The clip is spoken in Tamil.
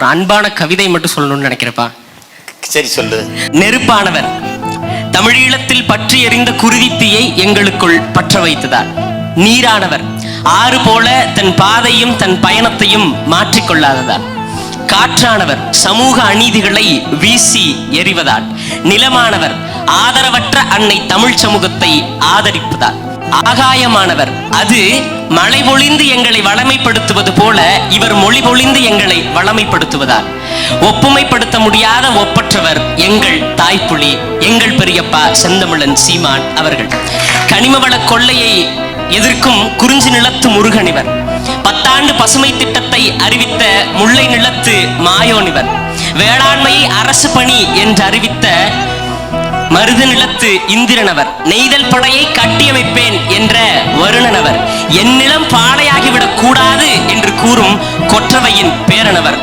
அன்பான கவிதை மட்டும் சொல்லணும்னு நினைக்கிறப்பா. சரி சொல்லு. நெருப்பானவர் தமிழீழத்தில் பற்றி எறிந்த குருதித்தீயை எங்களுக்குள் பற்ற வைத்ததால், நீரானவர் ஆறு போல தன் பாதையும் தன் பயணத்தையும் மாற்றிக்கொள்ளாததால், காற்றானவர் சமூக அநீதிகளை வீசி எறிவதால், நிலமானவர் ஆதரவற்ற அன்னை தமிழ் சமூகத்தை ஆதரிப்பதால், ஆகாயமானவர் அது மழை பொழிந்து எங்களை வளமைப்படுத்துவது போல இவர் மொழி பொழிந்து எங்களை வளமைப்படுத்துவதால், ஒப்புமைப்படுத்த முடியாத ஒப்பற்றவர் எங்கள் தாய்ப்புலி, எங்கள் பெரியப்பா செந்தமிழன் சீமான் அவர்கள். கனிமவள கொள்ளையை எதிர்க்கும் குறிஞ்சி நிலத்து முருகனிவர், 10 ஆண்டு பசுமை திட்டத்தை அறிவித்த முல்லை நிலத்து மாயோனிவர், வேளாண்மையை அரசு பணி என்று அறிவித்த மருது நிலத்து இந்திரனவர், நெய்தல் படையை கட்டியமைப்பேன் என்ற வருணனவர், என் நிலம் பாடையாகிவிடக் கூடாது என்று கூறும் கொற்றவையின் பேரனவர்,